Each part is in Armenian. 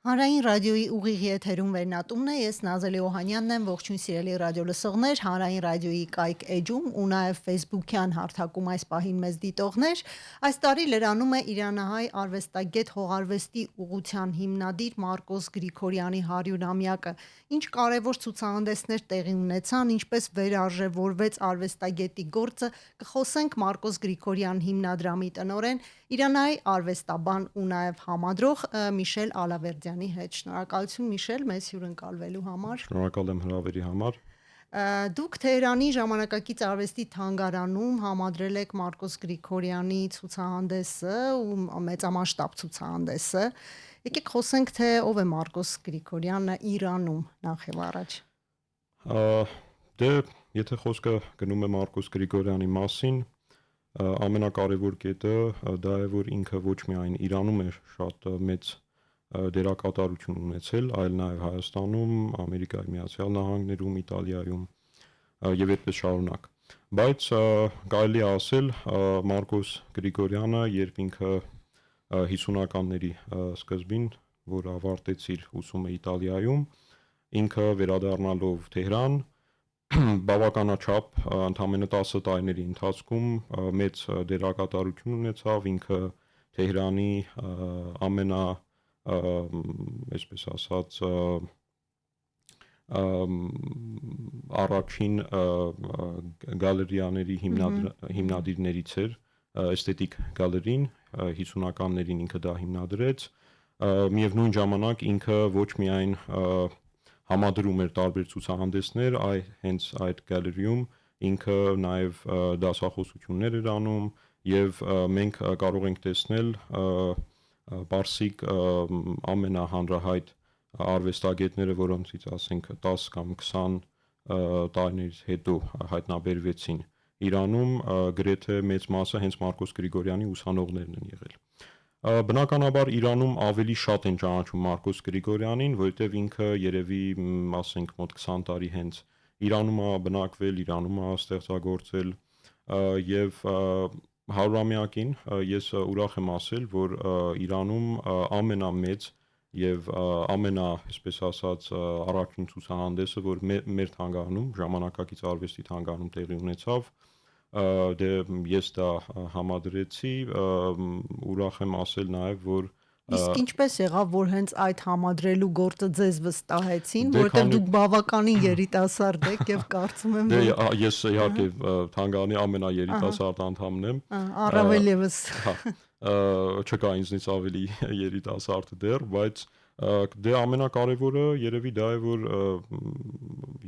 Հանրային ռադիոյի ուղիղ եթերում վերնատումն է, ես Նազելի Օհանյանն եմ, ողջույն սիրելի ռադիոլսողներ, Հանրային ռադիոյի կայք էջում ու նաև Facebook-յան հարթակում այս պահին մեզ դիտողներ։ Այս տարի լրանում է իրանահայ արվեստագետ հողարվեստի ուղղության հիմնադիր Մարկոս Գրիգորյանի 100-ամյակը, ինչ կարևոր ցուցահանդեսներ տեղի ունեցան, ինչպես վերարժևորվեց արվեստագետի գործը, կխոսենք Մարկոս Գրիգորյան հիմնադրամի տնօրեն, իրանահայ արվեստաբան ու նաև համադրող Միշել Ալավերդյանի հետ։ Շնորհակալություն Միշել մեզ հյուրընկալվելու համար։ Շնորհակալ եմ հրավերի համար։ Դուք Թեհրանի ժամանակակից արվեստի թանգարանում համադրել եք Մարկոս Գրիգորյանի ցուցահանդեսը ու մեծամասշտաբ ցուցահանդեսը։ Եկեք խոսենք, թե ով է Մարկոս Գրիգորյանը Իրանում նախ եւ առաջ։ Դե եթե խոսքը գնում է Մարկոս Գրիգորյանի մասին, ամենակարևոր կետը դա է, որ ինքը ոչ միայն Իրանում էր շատ մեծ դերակատարություն ունեցել, այլ նաև Հայաստանում, Ամերիկայի Միացյալ Նահանգներում, Իտալիայում եւ այդպես շարունակ։ Բայց կարելի է ասել Մարկոս Գրիգորյանը, երբ ինքը 50-ականների սկզբին, որ ավարտեց իր ուսումը Իտալիայում, ինքը վերադառնալով Թեհրան բավականաչափ ընդամենը 10 տարիների ընթացքում մեծ դերակատարություն ունեցավ, ինքը Թեհրանի այսպես ասած առաջին գալերեաների հիմնադիրներից էր, էսթետիկ գալերին 50-ականներին ինքը դա հիմնադրեց, միևնույն ժամանակ ինքը ոչ միայն համադրում էր տարբեր ցուցահանդեսներ, հենց այդ գալերիում ինքը նաև դասախոսություններ էր անում եւ մենք կարող ենք տեսնել պարսիկ ամենահանրահայտ արվեստագետները, որոնցից ասենք 10 կամ 20 տարիներից հետո հայտնաբերվեցին Իրանում, գրեթե մեծ մասը հենց Մարկոս Գրիգորյանի ուսանողներն են եղել։ Բնականաբար Իրանում ավելի շատ են ճանաչում Մարկոս Գրիգորյանին, որովհետև ինքը երևի ասենք մոտ 20 տարի հենց Իրանում է բնակվել, Իրանում է ստեղծագործել եւ 100-ամյակին ես ուրախ եմ ասել, որ Իրանում ամենամեծ եւ այսպես ասած առաջին ցուցահանդեսը, որ մեր թանգարանում, ժամանակակից արվեստի թանգարանում տեղի ունեցավ, դե ես դա համադրեցի, ուրախ եմ ասել նաև, որ Իսկ ինչպես եղավ, որ հենց այդ համադրելու գործը ձեզ վստահեցին, որովհետև դուք բավականին երիտասարդ եք եւ կարծում եմ, որ ես իհարկե թանգարանի ամենաերիտասարդ անդամն եմ, առավել եւս չկա ինձնից ավելի երիտասարդ դեռ, բայց դե ամենակարևորը երևի դա է, որ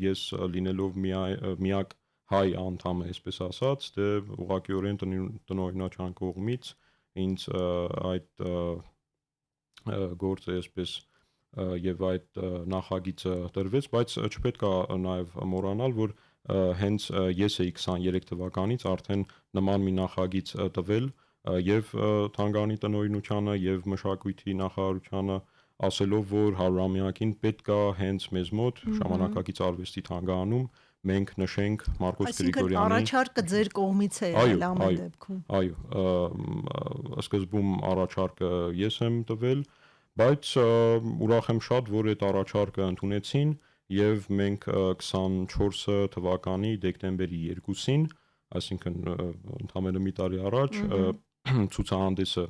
ես լինելով միակ հայ անդամը, այսպես ասած, դե ուղղակիորեն տնօրինության կողմից ինձ այդ գործը այսպես եւ այդ նախագիծը տրվեց, բայց չպետք է նաեւ մոռանալ, որ հենց ես էի 23 թվականից արդեն նման մի նախագիծ տվել եւ թանգարանի տնօրինությանը եւ մշակույթի նախարարությանը, ասելով, որ 100-ամյակին պետք է հենց մեզ մոտ ժամանակակից արվեստի թանգարանում մենք նշենք Մարկոս Գրիգորյանի։ Այսինքն առաջարկը ձեր կողմից է եղել ամեն դեպքում։ Այո, սկզբում առաջարկը ես եմ տվել, բայց ուրախ եմ շատ, որ այդ առաջարկը ընդունեցին եւ մենք 24 թվականի դեկտեմբերի 2-ին, այսինքն ընդամենը մի տարի առաջ ցուցահանդեսը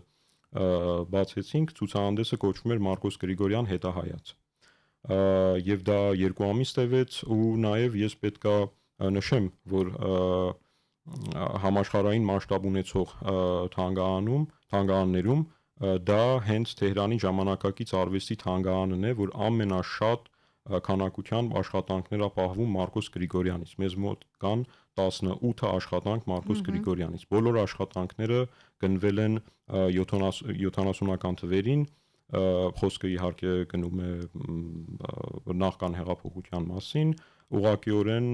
բացեցինք, ցուցահանդեսը կոչվում էր Մարկոս Գրիգորյան հետահայաց։ Եվ դա 2 ամիս տևեց ու նաև ես պետքա նշեմ, որ համաշխարհային մասշտաբ ունեցող թանգարաններում դա հենց Թեհրանի ժամանակակից արվեստի թանգարանն է, որ ամենաշատ քանակությամբ աշխատանքներ է պահվում Մարկոս Գրիգորյանից։ Մեզ մոտ կան 18 աշխատանք Մարկոս Գրիգորյանից։ Բոլոր աշխատանքները գնվել են 70-ական թվերին, խոսքը իհարկե գնում է նախքան հեղափոխության մասին, ուղղակիորեն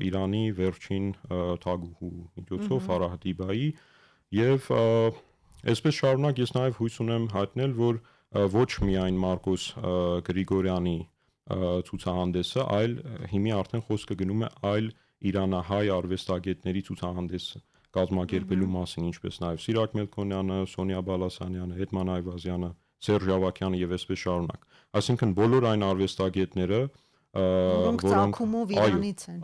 Իրանի վերջին թագուհու միջոցով Ֆարահ Դիբայի եւ այսպես շարունակ ես նաեւ հույս ունեմ հայտնել, որ ոչ միայն Մարկոս Գրիգորյանի ցուցահանդեսը, այլ հիմի արդեն խոսքը գնում է այլ իրանահայ արվեստագետների ցուցահանդեսը կազմակերպելու մասին, ինչպես նաև Սիրակ Մելքոնյանը, Սոնյա Բալասանյանը, Հետման Այվազյանը, Սերժ Ավագյանը եւ այսպես շարունակ։ Այսինքն բոլոր այն արվեստագետները, որոնք ծագումով Իրանից են։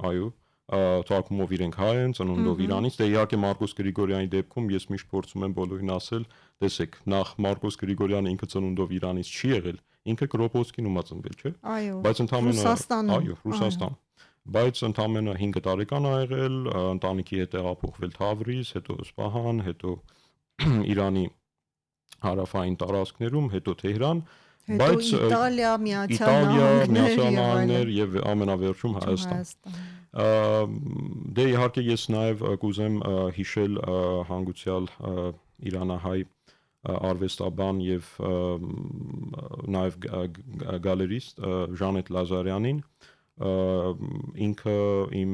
Այո, ծագումով իրենք հայ են, ծնունդով Իրանից, դե իհարկե Մարկոս Գրիգորյանի դեպքում ես միշտ փորձում եմ բոլորին ասել, տեսեք, նախ Մարկոս Գրիգորյանը ինքը ծնունդով Իրանից չի եղել, ինքը Կրոպովսկինում ա ծնվել, չէ՞։ Բայց ընդամենը Ռուսաստանում։ Բայց ընդամենը 5 տարեկան ա եղել, ընտանիքի հետ տեղափոխվել Թավրիզ, հետո Սպահան, հետո Իրանի հարավային տարածքներում, հետո Թեհրան, բայց Իտալիա, Միացյալ Նահանգներ եւ ամենավերջում Հայաստան։ Դե իհարկե ես նաեւ կուզեմ հիշել հանգուցյալ իրանահայ արվեստաբան եւ նաեւ գալերիստ Ժանետ Լազարյանին, ինքը իմ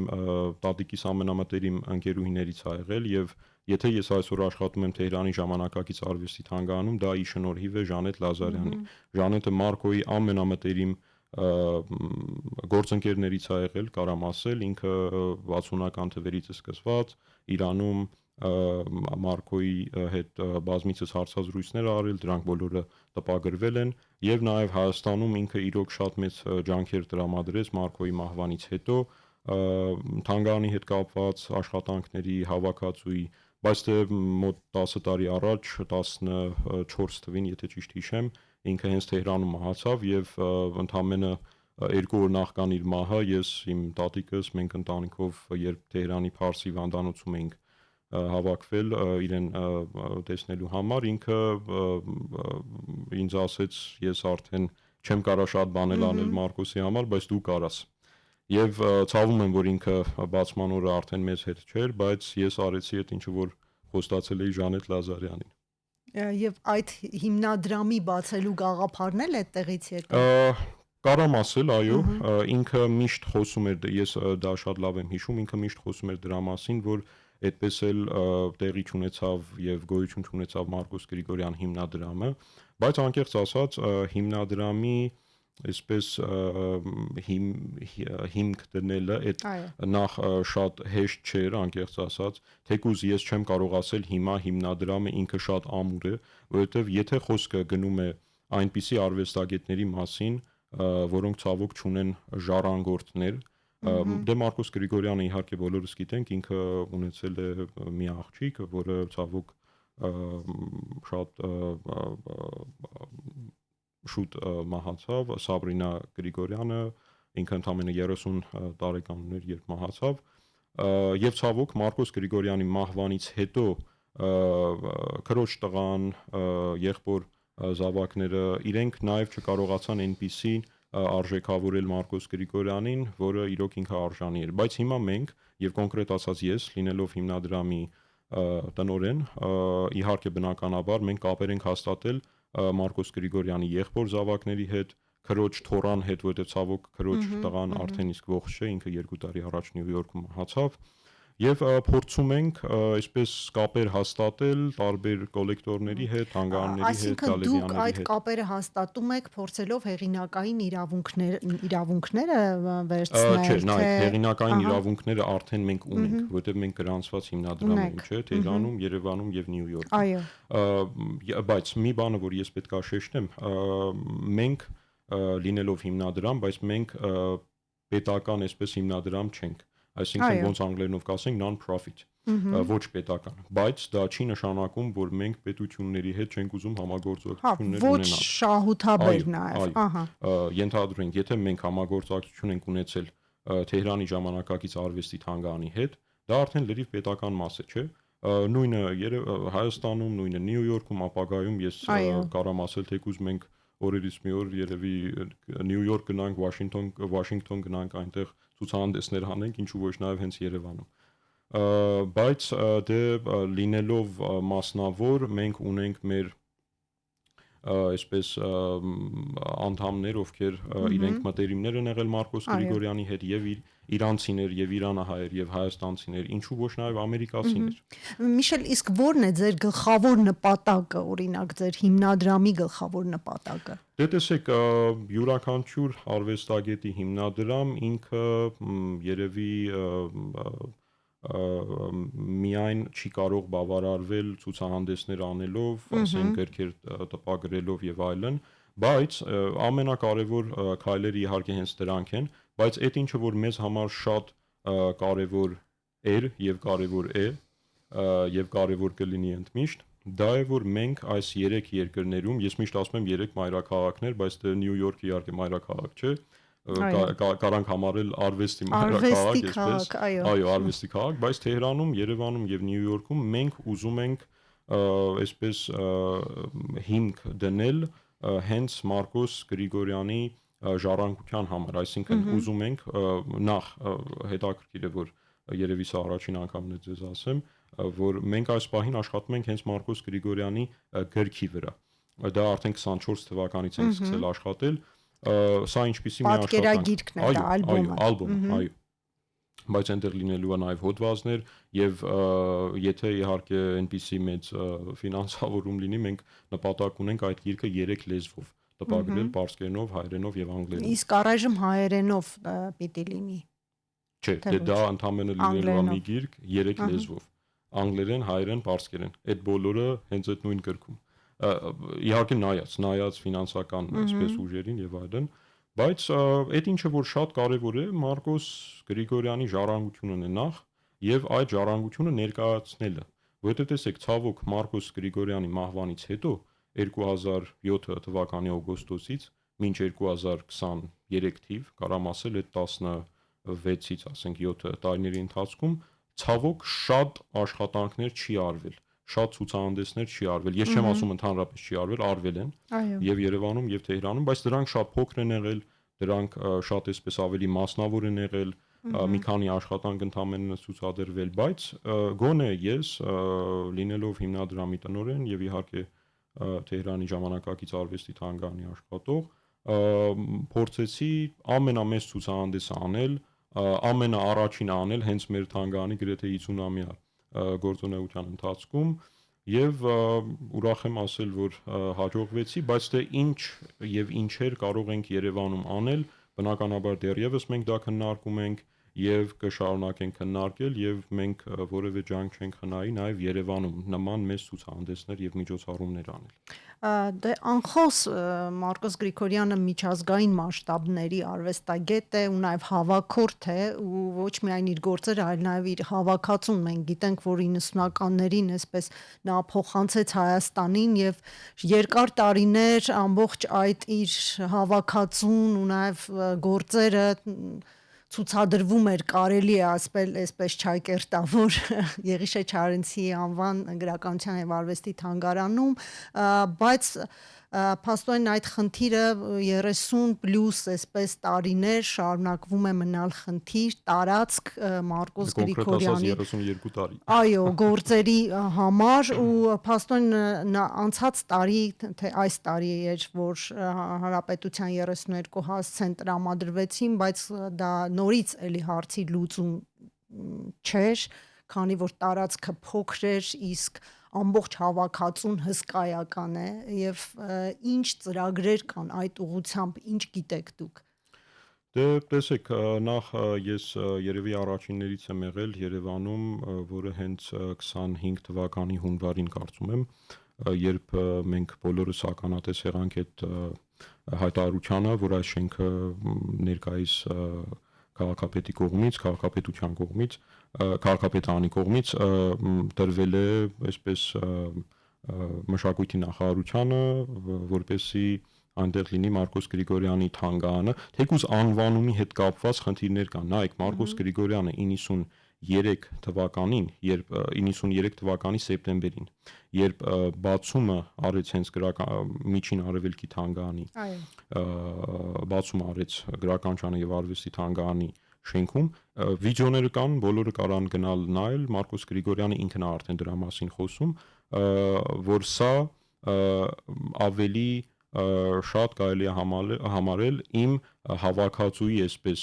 տատիկիս ամենամտերիմ ընկերուհիներից ա եղել եւ եթե ես այսօր աշխատում եմ Թեհրանի ժամանակակից արվեստի թանգարանում, դա ի շնորհիվ է Ժանետ Լազարյանի։ Ժանետը Մարկոյի ամենամտերիմ գործընկերներից ա եղել, կարամ ասել, ինքը 60-ական թվերից է սկսված Իրանում Մարկոյի հետ բազմիցս հարցազրույցներ ա արել, դրանք բոլորը տպագրվել են եւ նաեւ Հայաստանում ինքը իրոք շատ մեծ ջանքեր տրամադրեց Մարկոյի մահվանից հետո թանգարանի հետ կապված աշխատանքների հավաքածուի, բայց դե մոտ 10 տարի առաջ 14 թվին, եթե ճիշտ հիշեմ, ինքը հենց Թեհրանում մահացավ եւ ընդամենը 2 օր նախքան իր մահը ես իմ տատիկս մենք ընտանիքով երբ Թեհրանի Փարսի վանդանոցում էինք հավաքվել իրեն տեսնելու համար, ինքը ինձ ասեց ես արդեն չեմ կարա շատ բաներ անել Մարկոսի համար, բայց դու կարաս։ Եվ ցավում եմ, որ ինքը բացման օրը արդեն մեզ հետ չէր, բայց ես արեցի այդ ինչը որ խոստացել էի Ժանետ Լազարյանին։ Եվ այդ հիմնադրամի բացելու գաղափարն էլ այդտեղից եկավ։ Կարամ ասել, այո, ինքը միշտ խոսում էր, ես դա շատ լավ եմ հիշում, ինքը միշտ խոսում էր դրա մասին, որ այդպես էլ տեղի չունեցավ եւ գոյություն չունեցավ Մարկոս Գրիգորյան հիմնադրամը, բայց անկեղծ ասած հիմնադրամի այսպես հիմք դնելը այդ նախ շատ հեշտ չէր, անկեղծ ասած, թեկուզ ես չեմ կարող ասել հիմա հիմնադրամը ինքը շատ ամուր է, որովհետեւ եթե խոսքը գնում է այնպիսի արվեստագետների մասին, որոնք ցավոք չունեն ժառանգորդներ, դե Մարկոս Գրիգորյանը իհարկե բոլորս գիտենք, ինքը ունեցել է մի աղջիկ, որը ցավոք շատ շուտ մահացավ, Սաբրինա Գրիգորյանը, ինքը ընդամենը 30 տարեկան ուներ, երբ մահացավ, եւ ցավոք Մարկոս Գրիգորյանի մահվանից հետո քրոջ տղան, եղբոր զավակները իրենք նաեւ չկարողացան այնպիսի արժեքավորել Մարկոս Գրիգորյանին, որը իրոք ինքը արժանի էր, բայց հիմա մենք եւ կոնկրետ ասած ես, լինելով հիմնադրամի տնօրեն, իհարկե բնականաբար մենք կապեր ենք հաստատել Մարկոս Գրիգորյանի եղբոր զավակների հետ, քրոջ թորան հետ, որտեղ ցավոք քրոջ տղան արդեն իսկ ողջ չէ, ինքը 2 տարի առաջ Նյու Յորքում մահացավ, եւ փորձում ենք այսպես կապեր հաստատել տարբեր կոլեկտորների հետ, թանգարանների հետ, գալերիաների հետ։ Այսինքն դուք այդ կապերը հաստատում եք, փորձելով հեղինակային իրավունքները վերցնել, չէ, նայեք, հեղինակային իրավունքները արդեն մենք ունենք, որտեղ մենք գրանցված հիմնադրամ ենք, չէ, Թեհրանում, Երևանում եւ Նյու Յորքում։ Այո։ Բայց մի բանը, որ ես պետք է շեշտեմ, մենք լինելով հիմնադրամ, բայց մենք պետական այսպես հիմնադրամ չենք, այսինքն ոնց անգլերենով կասենք non-profit, ոչ պետական, բայց դա չի նշանակում, որ մենք պետությունների հետ չենք ուզում համագործակցություններ ունենալ։ Ոչ շահութաբեր նաեւ, Ենթադրենք, եթե մենք համագործակցություն ենք ունեցել Թեհրանի ժամանակակից արվեստի թանգարանի հետ, դա արդեն լրիվ պետական մաս է, չէ՞։ Նույնը Հայաստանում, նույնը Նյու Յորքում, ապագայում ես կարամ ասել, թեկուզ մենք օրերից մի օր երևի Նյու Յորք գնանք, Վաշինգտոն գնանք, այնտեղ ցուցահանդեսներ հանենք, ինչու ոչ նաև հենց Երևանում։ Բայց դե լինելով մասնավոր մենք ունենք մեր այսպես անդամներ, ովքեր իրենք մտերիմներ են եղել Մարկոս Գրիգորյանի հետ եւ իրանցիներ եւ իրանահայեր եւ հայաստանցիներ, ինչու ոչ նաեւ ամերիկացիներ։ Միշել, իսկ ո՞րն է ձեր գլխավոր նպատակը, օրինակ ձեր հիմնադրամի գլխավոր նպատակը։ Դե տեսեք, յուրաքանչյուր արվեստագետի հիմնադրամ ինքը երևի միայն չի կարող բավարարվել ցուցահանդեսներ անելով, ասենք գրքեր տպագրելով եւ այլն, բայց ամենակարևոր քայլերը իհարկե հենց դրանք են, բայց այդ ինչը որ մեզ համար շատ կարևոր էր եւ կարևոր է եւ կարևոր կլինի ընդմիշտ, դա է որ մենք այս 3 երկրներում, ես միշտ ասում եմ 3 մայրաքաղաքներ, բայց դե Նյու Յորքը իհարկե մայրաքաղաք չէ, կարանք համարել արվեստի մայրաքաղաք, այսպես, այո, արվեստի քաղաք, բայց Թեհրանում, Երևանում եւ Նյու Յորքում մենք ուզում ենք այսպես հիմք դնել հենց Մարկոս Գրիգորյանի ժառանգության համար, այսինքն ուզում ենք նախ հետաքրքիր է որ երևի սա առաջին անգամն է ձեզ ասեմ, որ մենք այս պահին աշխատում ենք հենց Մարկոս Գրիգորյանի գրքի վրա։ Դա արդեն 24 թվականից ենք սկսել աշխատել, սա ինչպիսի մի աշխատանք։ Պատկերագիրքն է դա, ալբոմը։ Ալբոմ, այո։ Բայց այնտեղ լինելու է նաև հոդվածներ եւ եթե իհարկե այնպիսի մեծ ֆինանսավորում լինի, մենք նպատակ ունենք այդ գիրքը 3 լեզվով տպագրել՝ պարսկերենով, հայերենով եւ անգլերենով։ Իսկ առայժմ հայերենով պիտի լինի։ Չէ, դա ընդհանրապես լինելու է մի գիրք 3 լեզվով՝ անգլերեն, հայերեն, պարսկերեն։ Այդ բոլորը հենց այդ նույն գրքում։ Իհարկե նայած ֆինանսական այսպես ուժերին եւ այլն, բայց այդ ինչը որ շատ կարեւոր է Մարկոս Գրիգորյանի ժառանգությունն է նախ եւ այդ ժառանգությունը ներկայացնելը, որովհետեւ տեսեք, ցավոք Մարկոս Գրիգորյանի մահվանից հետո 2007 թվականի օգոստոսից մինչ 2023 թիվ, կարամ ասել այդ 16-ից ասենք 7 տարիների ընթացքում ցավոք շատ աշխատանքներ չի արվել, շատ ցուցահանդեսներ չի արվել։ Ես չեմ ասում ընդհանրապես չի արվել, արվել են եւ Երևանում եւ Թեհրանում, բայց դրանք շատ փոքր են եղել, դրանք շատ այսպես ավելի մասնավոր են եղել, մի քանի աշխատանք ընդհանրապես ցուցադրվել, բայց գոնե ես լինելով հիմնադրամի տնօրեն եւ իհարկե Թեհրանի ժամանակակից արվեստի թանգարանի աշխատող, փորձեցի ամենամեծ ցուցահանդեսը անել, ամենաառաջինը անել հենց մեր թանգարանի գրեթե 50-ամյա գործունեության ընթացքում եւ ուրախ եմ ասել, որ հաջողվեցի, բայց դե ինչ եւ ինչեր կարող ենք Երևանում անել, բնականաբար դեռևս մենք դա քննարկում ենք եւ կշարունակենք քննարկել եւ մենք որևէ ջանք չենք խնայի նաեւ Երևանում նման մեծ ցուցահանդեսներ եւ միջոցառումներ անել։ Դե անխոս Մարկոս Գրիգորյանը միջազգային մասշտաբների արվեստագետ է ու նաև հավաքորդ է ու ոչ միայն իր գործերը, այլ նաև իր հավաքածուն։ Մենք գիտենք, որ 90-ականներին այսպես նա փոխանցեց Հայաստանին եւ երկար տարիներ ամբողջ այդ իր հավաքածուն ու նաև գործերը ցուցադրվում էր, կարելի է ասել, այսպես չայկերտավոր Եղիշե Չարենցի անվան գրականության եւ արվեստի թանգարանում, բայց փաստորեն այդ խնդիրը 30+ այսպես տարիներ շարունակվում է մնալ խնդիր, տարածք Մարկոս Գրիգորյանի 32 տարի։ Այո, գործերի համար ու փաստորեն անցած տարի, թե այս տարի էր, որ Հանրապետության 32 հասցեն տրամադրվեցին, բայց դա նորից էլի հարցի լուծում չէր, քանի որ տարածքը փոքր էր, իսկ ամբողջ հավաքածուն հսկայական է եւ ինչ ծրագրեր կան այդ ուղղությամբ, ինչ գիտեք դուք։ Դե տեսեք, նախ ես երևի առաջիններից եմ եղել Երևանում, որը հենց 25 թվականի հունվարին կարծում եմ, երբ մենք բոլորս ականատես եղանք այդ հայտարարությանը, որ այս շենքը ներկայիս քաղաքապետի կողմից, քաղաքապետության կողմից, քաղաքապետարանի կողմից տրվել է այսպես մշակույթի նախարարությանը, որպեսզի այնտեղ լինի Մարկոս Գրիգորյանի թանգարանը, թեկուզ անվանումի հետ կապված խնդիրներ կան։ Նայեք, Մարկոս Գրիգորյանը 93 թվականին, երբ 93 թվականի սեպտեմբերին, երբ բացումը արեց հենց միջին արևելքի թանգարանի, բացումը արեց գրականչանի եւ արվեստի թանգարանի շենքում, վիդեոները կան, բոլորը կարան գնալ նայել, Մարկոս Գրիգորյանը ինքն է արդեն դրա մասին խոսում, որ սա ավելի շատ կարելի է համարել իմ հավաքածուի այսպես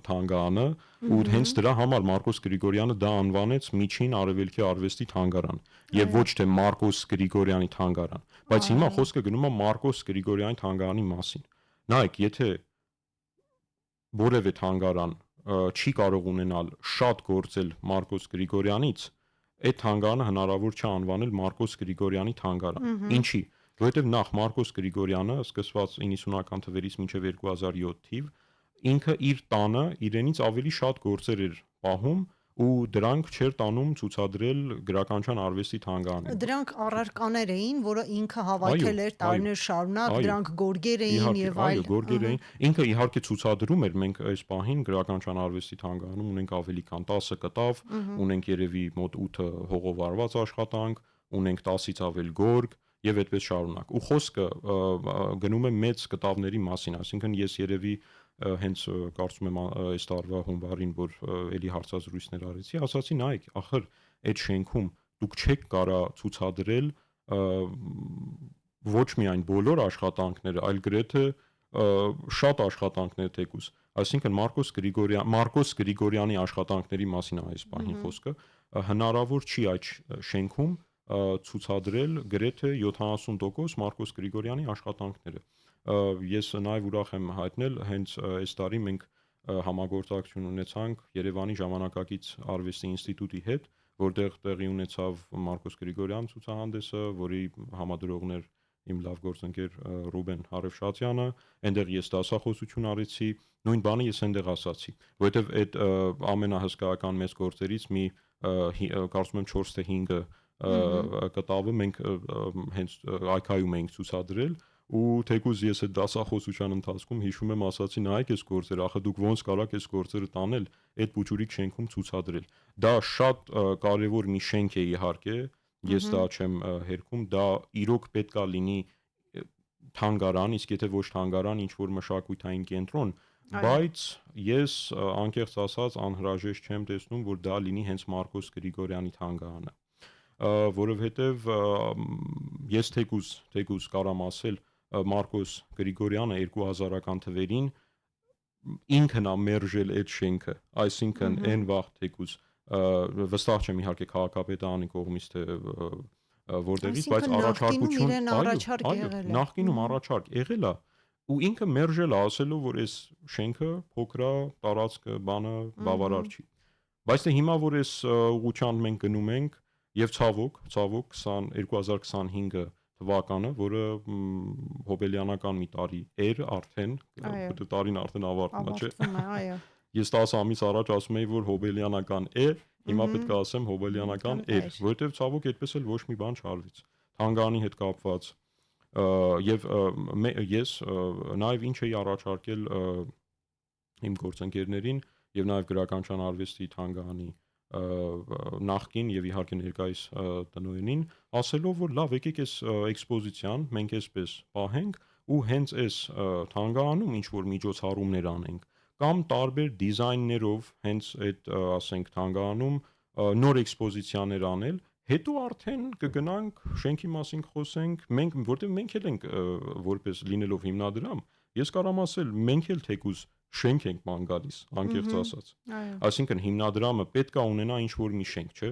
թանգարանը ու հենց դրա համար Մարկոս Գրիգորյանը դա անվանեց Միջին Արևելքի արվեստի թանգարան եւ ոչ թե Մարկոս Գրիգորյանի թանգարան, բայց հիմա խոսքը գնում է Մարկոս Գրիգորյանի թանգարանի մասին։ Նայեք, եթե որևէ թանգարան չի կարող ունենալ շատ գործել Մարկոս Գրիգորյանից, այդ թանգարանը հնարավոր չէ անվանել Մարկոս Գրիգորյանի թանգարան։ Ինչի՞։ Որովհետև նախ Մարկոս Գրիգորյանը սկսված 90-ական թվերից մինչև 2007 թիվ ինքը իր տանը իրենից ավելի շատ գործեր էր պահում ու դրանք չէր տանում ցուցադրել գրականության արվեստի թանգարանում։ Դրանք առարկաներ էին, որը ինքը հավաքել էր տարիներ շարունակ, դրանք գորգեր էին եւ այլ։ Գորգեր էին։ Ինքը իհարկե ցուցադրում էր, մենք այս պահին գրականության արվեստի թանգարանում ունենք ավելի քան 10 կտավ, ունենք երևի մոտ 8 հողովարված աշխատանք, ունենք 10-ից ավել գորգ եւ այդպես շարունակ։ Ու խոսքը գնում է մեծ կտավների մասին, այսինքն ես երևի հենց կարծում եմ այս տարվա հունվարին, որ էլի հարցազրույցներ արեցի, ասացի նայեք, ախր այդ շենքում դուք չեք կարա ցուցադրել ոչ միայն բոլոր աշխատանքները, այլ գրեթե շատ աշխատանքներ թեկուզ։ Այսինքն Մարկոս Գրիգորյանի աշխատանքների մասին այս պահին խոսքը հնարավոր չի այդ շենքում ցուցադրել գրեթե 70% Մարկոս Գրիգորյանի աշխատանքները։ Ես նաև ուրախ եմ հայտնել, հենց այս տարի մենք համագործակցություն ունեցանք Երևանի ժամանակակից արվեստի ինստիտուտի հետ, որտեղ տեղի ունեցավ Մարկոս Գրիգորյան ցուցահանդեսը, որի համադրողն էր իմ լավ գործընկեր Ռուբեն Հարևշատյանը, այնտեղ ես դասախոսություն արեցի, նույն բանը ես այնտեղ ասացի, որովհետև այդ ամենահսկայական մեծ գործերից մի կարծում եմ 4 թե 5 կտավը մենք հենց այքայում էինք ցուցադրել ու թեկուզ ես այդ դասախոսության ընթացքում հիշում եմ ասացի նայեք այս գործերը, ախր դուք ոնց կարաք այս գործերը տանել այդ փուչուրիկ շենքում ցուցադրել։ Դա շատ կարևոր մի շենք է իհարկե, ես դա չեմ հերքում, դա իրոք պետքա լինի թանգարան, իսկ եթե ոչ թանգարան, ինչ որ մշակութային կենտրոն, բայց ես անկեղծ ասած անհրաժեշտ չեմ տեսնում, որ դա լինի հենց Մարկոս Գրիգորյանի թանգարանը, որովհետև ես թեկուզ կարամ ասել Մարկոս Գրիգորյանը 2000-ական թվերին ինքն է մերժել այդ շենքը, այսինքն այն վաղ թեկուզ վստահ չեմ իհարկե քաղաքապետարանի կողմից թե որտեղից, բայց առաջարկություն, նախկինում առաջարկ եղել է ու ինքը մերժել է ասելով, որ այս շենքը փոքր է, տարածքը բանը բավարար չի։ Բայց դե հիմա որ այս ուղղությամբ մենք գնում ենք եւ ցավոք 2025 թվականը, որը հոբելյանական մի տարի էր արդեն, որտեղ տարին արդեն ավարտվում է, չէ։ Ես 10 ամիս առաջ ասում էի, որ հոբելյանական է, հիմա պետք է ասեմ հոբելյանական էր, որովհետև ցավոք այդպես էլ ոչ մի բան չարվեց։ Թանգարանի հետ կապված եւ ես նաեւ ինչ էի առաջարկել իմ գործընկերներին եւ նաեւ գրականության արվեստի թանգարանի նախկին եւ իհարկե ներկայիս տնօրենին, ասելով, որ լավ, եկեք այս էքսպոզիցիան մենք այսպես պահենք ու հենց այս թանգարանում ինչ որ միջոցառումներ անենք կամ տարբեր դիզայներով հենց այդ ասենք թանգարանում նոր էքսպոզիցիաներ անել, հետո արդեն կգնանք շենքի մասին խոսենք, որտեղ մենք էլ ենք որպես լինելով հիմնադրամ, ես կարամ ասել, մենք էլ թեկուզ շենք ենք ման գալիս, անկեղծ ասած։ Այսինքն հիմնադրամը պետք է ունենա ինչ որ մի շենք, չէ՞,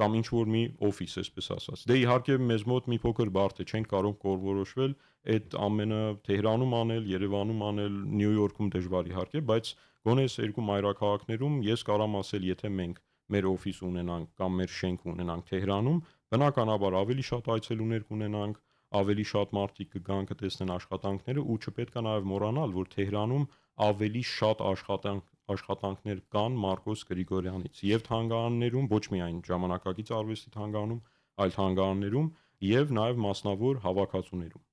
կամ ինչ որ մի օֆիս, այսպես ասած։ Դե իհարկե մեզ մոտ մի փոքր բարդ է, չենք կարող կողորոշվել այդ ամենը Թեհրանում անել, Երևանում անել, Նյու Յորքում դժվար իհարկե, բայց գոնե այս երկու մայրաքաղաքներում ես կարամ ասել, եթե մենք մեր օֆիս ունենանք կամ մեր շենք ունենանք Թեհրանում, բնականաբար ավելի շատ այցելուներ կունենանք, ավելի շատ մարդիկ կգան կտեսնեն աշխատանքները ու չպետք է նաև մոռանալ, որ Թեհրանում ավելի շատ աշխատանքներ կան Մարկոս Գրիգորյանից եւ թանգարաններում, ոչ միայն ժամանակակից արվեստի թանգարանում, այլ թանգարաններում եւ նաեւ մասնավոր հավաքածուներում։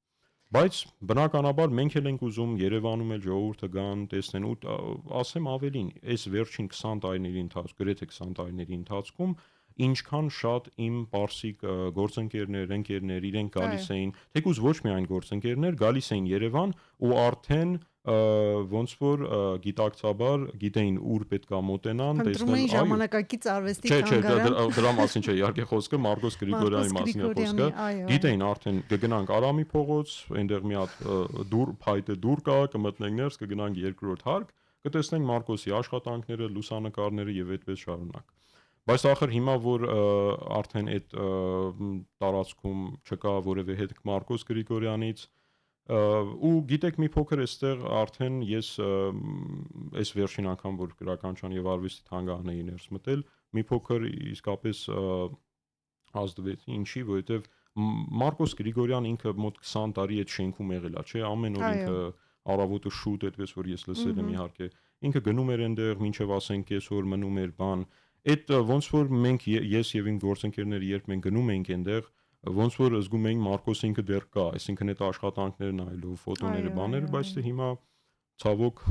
Բայց բնականաբար մենք էլ ենք ուզում Երևանում էլ ժողովուրդը գան, տեսնեն ու ասեմ ավելին, այս վերջին 20 տարիների ընթացքում, գրեթե 20 տարիների ընթացքում ինչքան շատ իմ պարսիկ գործընկերներ, ընկերներ իրենք գալիս էին, թեկուզ ոչ միայն գործընկերներ, գալիս էին Երևան ու արդեն ոնց որ գիտակցաբար գիտեին ուր պետք է մոտենան, տեսնել, այո, ժամանակակից արվեստի թանգարան։ Չէ, դրա մասին չէ, իհարկե խոսքը Մարկոս Գրիգորյանի մասին է խոսքը։ Գիտեին արդեն կգնանք Արամի փողոց, այնտեղ մի հատ փայտե դուռ կա, կմտնենք ներս, կգնանք երկրորդ հարկ, կտեսնենք Մարկոսի աշխատանքները, լուսանկարները եւ այդպես շարունակ։ Բայց ախր հիմա որ արդեն այդ տարածքում չկա որևէ հետք Մարկոս Գրիգորյանից, ու գիտեք մի փոքր էստեղ արդեն ես այս վերջին անգամ որ գրականության եւ արվեստի թանգարան էի ներս մտել մի փոքր իսկապես ազդվեցի ինչի որովհետեւ Մարկոս Գրիգորյան ինքը մոտ 20 տարի այդ շենքում եղել է, չէ՞, ամեն օր ինքը առավոտը շուտ այդպես որ ես լսել եմ իհարկե։ Ինքը գնում էր այնտեղ, մինչև ասենք կեսօր մնում էր բան։ Այդ ոնց որ մենք ես եւ իմ գործընկերները երբ մենք գնում էինք այնտեղ, ոնց որ զգում էինք Մարկոսը ինքը դեռ կա, այսինքն այդ աշխատանքները նայելով, ֆոտոները, բաները, բայց դե հիմա ցավոք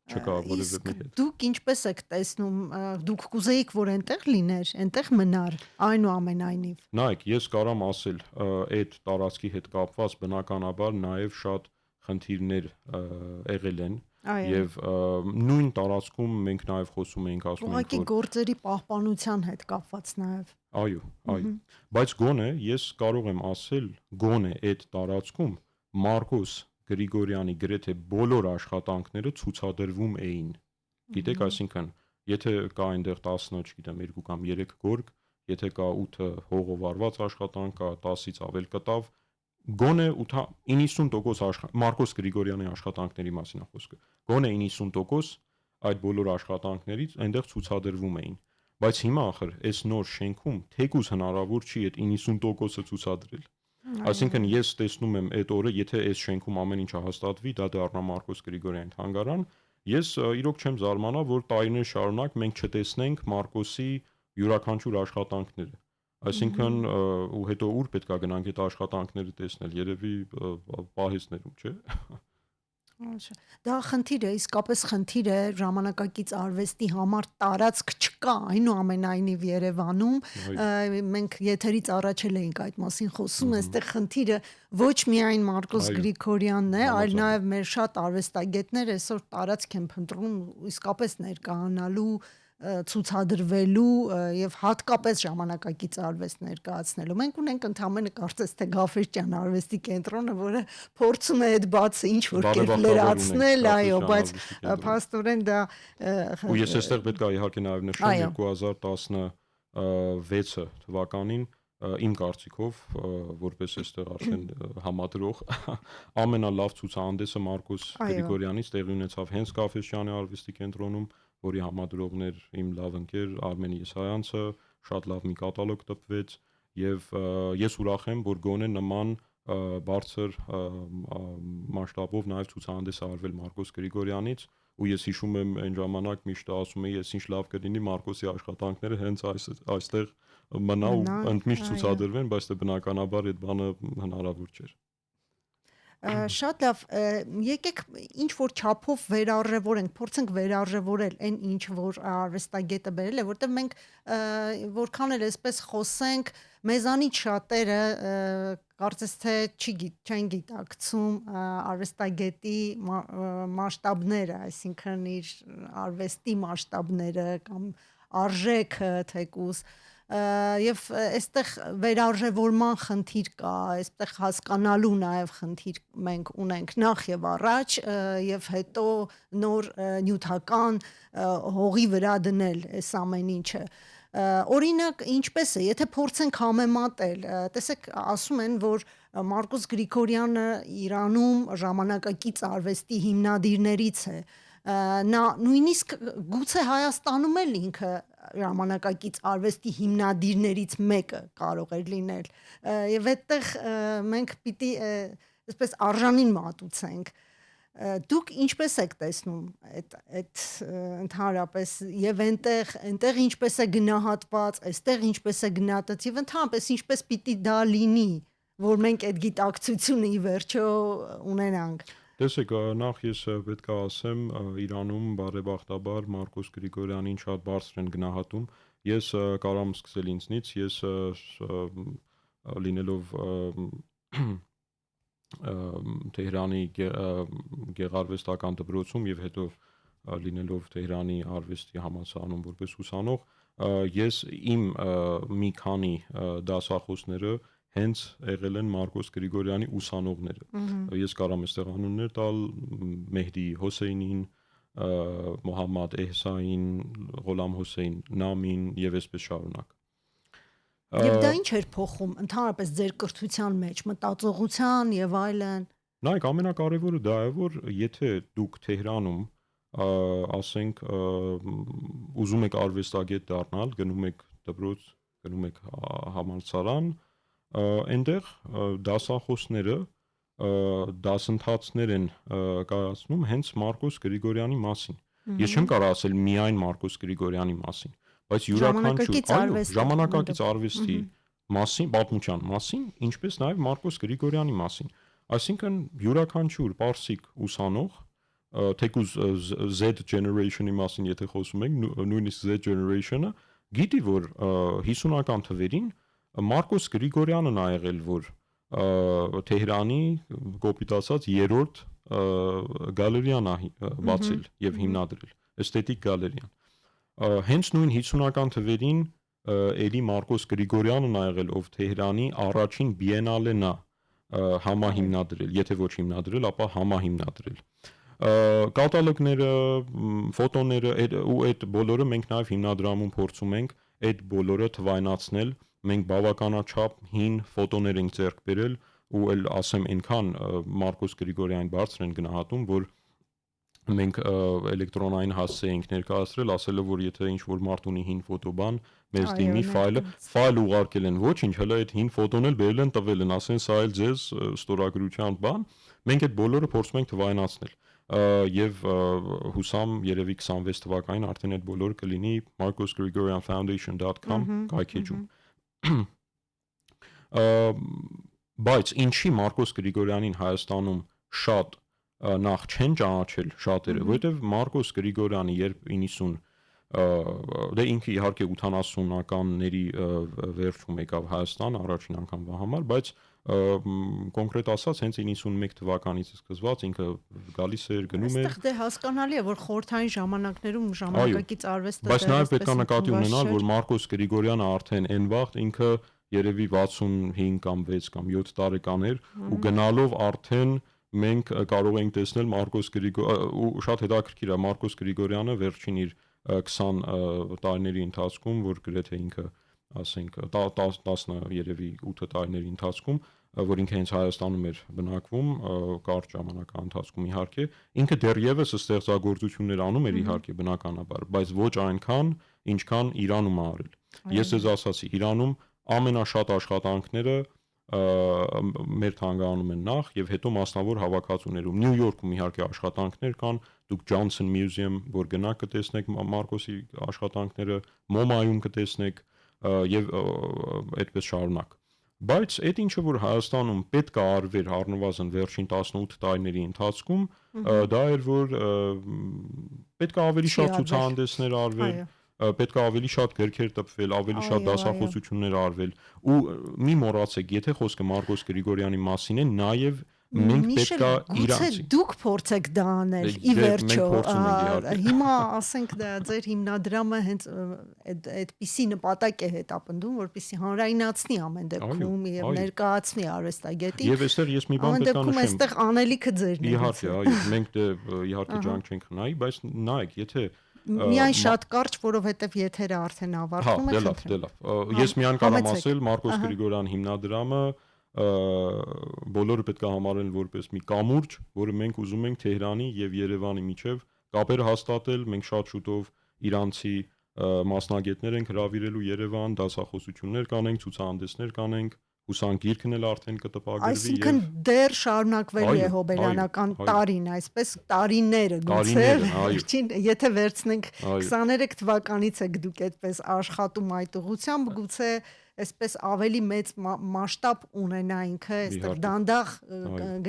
չկա որևէ մի հետ։ Դուք ինչպես եք տեսնում, դուք կուզեիք որ այնտեղ լիներ, այնտեղ մնար, այնուամենայնիվ։ Նայեք, ես կարամ ասել, այդ տարածքի հետ կապված բնականաբար նաև շատ խնդիրներ եղել են եւ նույն տարածքում մենք նաև խոսում էինք ասում ենք Ուղղակի գործերի պահպանության հետ կապված նաև։ Այո։ Բայց գոնե ես կարող եմ ասել, գոնե այդ տարածքում Մարկոս Գրիգորյանի գրեթե բոլոր աշխատանքները ցուցադրվում էին։ Գիտեք, այսինքն, եթե կա այնտեղ 10, չգիտեմ, 2 կամ 3 գորգ, եթե կա 8 հողով արված աշխատանք, կա 10-ից ավել կտավ, գոնե 90% Մարկոս Գրիգորյանի աշխատանքների մասին է խոսքը։ Գոնե 90% այդ բոլոր աշխատանքներից այնտեղ ցուցադրվում էին։ Բայց հիմա ախր այս նոր շենքում թեկուզ հնարավոր չի այդ 90%-ը ցուցադրել։ Այսինքն ես տեսնում եմ այդ օրը, եթե այս շենքում ամեն ինչը հաստատվի, դա դառնա Մարկոս Գրիգորյան թանգարան, ես իրոք չեմ զարմանա, որ տարիներ շարունակ մենք չտեսնենք Մարկոսի յուրաքանչյուր աշխատանքները։ Այսինքն ու հետո ուր պետքա գնանք այդ աշխատանքները տեսնել, երևի պահեսներում, չէ՞։ Դա խնդիր է, իսկապես խնդիր է ժամանակակից արվեստի համար տարածք չկա, այնուամենայնիվ Երևանում մենք եթերից առաջ էինք այդ մասին խոսում, այստեղ խնդիրը ոչ միայն Մարկոս Գրիգորյանն է, այլ նաև մեր շատ արվեստագետներ այսօր տարածք են փնտրում իսկապես ներկայանալու ցուցադրվելու եւ հատկապես ժամանակակից արվեստ ներկայացնելու։ Մենք ունենք ընդհանրապես կարծես թե Գաֆէսճյան արվեստի կենտրոնը, որը փորձում է այդ բացը ինչ որ կերպ լրացնել, այո, բայց փաստորեն դա ու ես այստեղ պետք է իհարկե նաեւ նշեմ 2016 թվականին իմ կարծիքով որպես այստեղ արդեն համադրող ամենալավ ցուցահանդեսը Մարկոս Գրիգորյանից տեղի ունեցավ հենց Գաֆէսճյանի արվեստի կենտրոնում, որի համադրողն էր իմ լավ ընկեր Արմեն Եսայանցը, շատ լավ մի կատալոգ տպվեց եւ ես ուրախ եմ, որ գոնե նման բարձր մասշտաբով նաեւ ցուցահանդես արվել Մարկոս Գրիգորյանից ու ես հիշում եմ այն ժամանակ միշտ ասում էի, ես ինչ լավ կլինի Մարկոսի աշխատանքները հենց այստեղ մնա ու ընդմիշտ ցուցադրվեն, բայց դե բնականաբար այդ բանը հնարավոր չէր։ Շատ լավ, եկեք ինչ որ չափով վերարժևորենք, փորձենք վերարժևորել այն ինչ որ արվեստագետը բերել է, որտեղ մենք որքան էլ այսպես խոսենք, մեզանից շատերը կարծես թե չեն գիտակցում արվեստագետի մասշտաբները, այսինքն իր արվեստի մասշտաբները կամ արժեքը թեկուզ եւ այստեղ վերարժևորման խնդիր կա, այստեղ հասկանալու նաեւ խնդիր մենք ունենք նախ եւ առաջ եւ հետո նոր նյութական հողի վրա դնել այս ամեն ինչը։ Օրինակ ինչպես է, եթե փորձենք համեմատել, տեսեք ասում են, որ Մարկոս Գրիգորյանը Իրանում ժամանակակից արվեստի հիմնադիրներից է։ Նա նույնիսկ գուցե Հայաստանում էլ ինքը ժամանակակից արվեստի հիմնադիրներից մեկը կարող էր լինել եւ այդտեղ մենք պիտի այսպես արժանին մատուցենք։ Դուք ինչպես եք տեսնում այդ ընդհանրապես եւ այնտեղ ինչպես է գնահատված, այստեղ ինչպես է գնահատված եւ ընդհանրապես ինչպես պիտի դա լինի, որ մենք այդ գիտակցությունը ի վերջո ունենանք։ Տեսեք, նախ ես պետք է ասեմ, Իրանում բարեբախտաբար Մարկոս Գրիգորյանին շատ բարձր են գնահատում։ Ես կարամ սկսել ինձնից, ես լինելով Թեհրանի գեղարվեստական դպրոցում եւ հետո լինելով Թեհրանի արվեստի համալսարանում որպես ուսանող, ես իմ մի քանի դասախոսները հենց եղել են Մարկոս Գրիգորյանի ուսանողները։ Ես կարամ այստեղ անուններ տալ Մեհդի Հոսեյնին, Մոհամմադ Էհսային, Ղոլամ Հոսեյն Նամին եւ այսպես շարունակ։ Եվ դա ինչ էր փոխում ընդհանրապես ձեր կրթության մեջ, մտածողության եւ այլն։ Նայեք, ամենակարևորը դա է, որ եթե դուք Թեհրանում ասենք ուզում եք արվեստագետ դառնալ, գնում եք դպրոց, գնում եք համալսարան, այնտեղ դասախոսները դասընթացներ են կայացնում հենց Մարկոս Գրիգորյանի մասին։ Ես չեմ կարող ասել միայն Մարկոս Գրիգորյանի մասին, բայց յուրաքանչյուր ժամանակակից արվեստի մասին, պատմության մասին, ինչպես նաև Մարկոս Գրիգորյանի մասին։ Այսինքն յուրաքանչյուր պարսիկ ուսանող, թեկուզ Z generation-ի մասին եթե խոսում ենք, նույնիսկ Z generation-ը գիտի, որ 50-ական թվերին Մարկոս Գրիգորյանն ա եղել, որ Թեհրանի կոպիտ ասած երրորդ գալերեան ա բացել եւ հիմնադրել, էսթետիկ գալերեան։ Հենց նույն 50-ական թվերին էլի Մարկոս Գրիգորյանն ա եղել, ով Թեհրանի առաջին բիենալեն ա համահիմնադրել, եթե ոչ հիմնադրել, ապա համահիմնադրել։ Կատալոգները, ֆոտոները ու այդ բոլորը մենք նաև հիմնադրամում փորձում ենք այդ բոլորը թվայնացնել։ Մենք բավականաչափ հին ֆոտոներ ենք ձեռք բերել ու էլ ասեմ այնքան Մարկոս Գրիգորյանին բարձր են գնահատում, որ մենք էլեկտրոնային հասցե ենք ներկայացրել, ասելով, որ եթե ինչ-որ մարդ ունի հին ֆոտոբան, մեզ դիմի ֆայլ ուղարկել են, ոչինչ, հələ այդ հին ֆոտոն էլ բերել են տվել են, ասեն սա էլ ձեզ ստորագրության բան, մենք այդ բոլորը փորձում ենք թվայնացնել։ Եվ հուսամ երևի 26 թվականին արդեն այդ բոլորը կլինի marcosgrigoryanfoundation.com կայքեջում։ Բայց ինչի Մարկոս Գրիգորյանին Հայաստանում շատ նախ չեն ճանաչել շատերը, որովհետև Մարկոս Գրիգորյանը երբ 90 դե ինքը իհարկե 80-ականների վերջում եկավ Հայաստան առաջին անգամվա համար, բայց կոնկրետ ասած հենց 91 թվականից սկսված ինքը գալիս էր, գնում էր։ Այստեղ դե հասկանալի է, որ խորհրդային ժամանակներում ժամանակակից արվեստը բայց նաև պետք է նկատի ունենալ, որ Մարկոս Գրիգորյանը արդեն այն վաղ ինքը երևի 65 կամ 6 կամ 7 տարեկան էր ու գնալով արդեն մենք կարող ենք տեսնել Մարկոս ու շատ հետաքրքիր է Մարկոս Գրիգորյանը վերջին իր 20 տարիների ընթացքում, որ գրեթե ինքը ասենք 10 երևի 8 տարիների ընթացքում, որ ինքը հենց Հայաստանում էր բնակվում, կարճ ժամանակա ընթացքում իհարկե, ինքը դեռևս ստեղծագործություններ անում էր իհարկե բնականաբար, բայց ոչ այնքան, ինչքան Իրանում ա արել։ Ես ձեզ ասացի, Իրանում ամենաշատ աշխատանքները մեր թանգարանում են նախ եւ հետո մասնավոր հավաքածուներում։ Նյու Յորքում իհարկե աշխատանքներ կան, դուք Johnson Museum, որ գնաք կտեսնեք Մարկոսի աշխատանքները, MoMA-ում կտեսնեք եւ այդպես շարունակ։ Բայց այդ ինչը որ Հայաստանում պետք է արվեր առնվազն վերջին 18 տարիների ընթացքում, դա էր որ պետք է ավելի շատ ցուցահանդեսներ արվեր, պետք է ավելի շատ գրքեր տպվել, ավելի շատ դասախոսություններ արվել ու մի մոռացեք, եթե խոսքը Մարկոս Գրիգորյանի մասին է, նաև մենք պետք է իրանցի։ Դուք փորձեք դա անել, ի վերջո։ Հիմա ասենք դա ձեր հիմնադրամը հենց այդպիսի նպատակ է հետապնդում, որպեսզի հանրայնացնի ամեն դեպքում եւ ներկայացնի արվեստագետին։ Եվ այստեղ ես մի բան պետք է նշեմ։ Այստեղ անելիքը ձերն է։ Իհարկե, այո, մենք դե իհարկե ջանք չենք նայի, բայց նայեք, եթե միայն շատ կարճ, որովհետև եթերը արդեն ավարտվում է։ Դե լավ։ Ես միան կարող ասել Մարկոս Գրիգորյան հիմնադրամը բոլորը պետք է համարեն որպես մի կամուրջ, որը մենք ուզում ենք Թեհրանի եւ Երևանի միջև կապեր հաստատել, մենք շատ շուտով իրանցի մասնագետներ ենք հրավիրելու Երևան, դասախոսություններ կանենք, ցուցահանդեսներ կանենք, հուսանք գիրքն էլ արդեն կտպագրվի։ Այսինքն դեռ շարունակվելու է հոբելյանական տարին, այսպես տարիները գուցե, եթե վերցնենք 23 թվականից եք դուք այդպես աշխատում այդ ուղղությամբ, գուցե այսպես ավելի մեծ մասշտաբ ունենա ինքը, այստեղ դանդաղ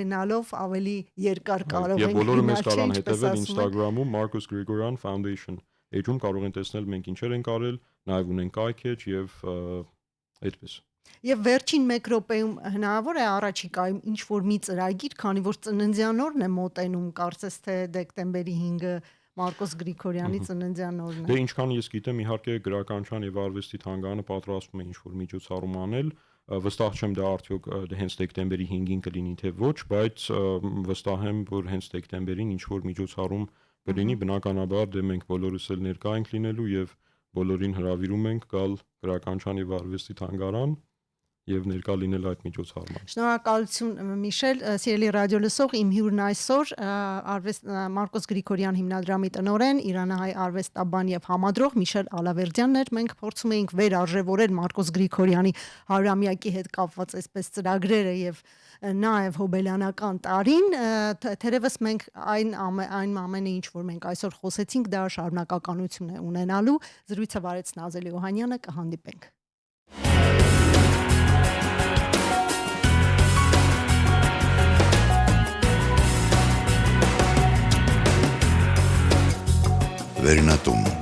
գնալով ավելի երկար կարող ենք։ Եվ բոլորը մեզ կարան հետևել Instagram-ում Marcos Grigoryan Foundation էջում կարող են տեսնել մենք ինչեր ենք արել, նաև ունենք կայքեջ եւ այդպես։ Եվ վերջին 1 րոպեում հնարավոր է առաջիկայում ինչ որ մի ծրագիր, քանի որ ծննդյան օրն է մոտենում, կարծես թե դեկտեմբերի 5-ը Մարկոս Գրիգորյանի ծննդյան օրն է։ Դե ինչքան ես գիտեմ, իհարկե գրականության եւ արվեստի թանգարանը պատրաստվում է ինչ որ միջոցառում անել, վստահ չեմ դա արդյոք հենց դեկտեմբերի 5-ին կլինի թե ոչ, բայց վստահ եմ, որ հենց դեկտեմբերին ինչ որ միջոցառում կլինի, բնականաբար դե մենք բոլորս էլ ներկա ենք լինելու եւ բոլորին հրավիրում ենք գալ գրականչան եւ արվեստի թանգարան եւ ներկա լինել այդ միջոցառման։ Շնորհակալություն Միշել, սիրելի ռադիո լսող, իմ հյուրն այսօր Մարկոս Գրիգորյան հիմնադրամի տնօրեն, իրանահայ արվեստաբան եւ համադրող Միշել Ալավերդյանն էր։ Մենք փորձում էինք վերարժևորել Մարկոս Գրիգորյանի 100-ամյակի հետ կապված այսպես ծրագրերը եւ նաեւ հոբելյանական տարին, թերևս մենք այն ամենը, ինչ որ մենք այսօր խոսեցինք, դա շարունակականություն է ունենալու։ Զրույցը վարեց Նազելի Օհանյանը, կհանդիպենք։ Վերնատուն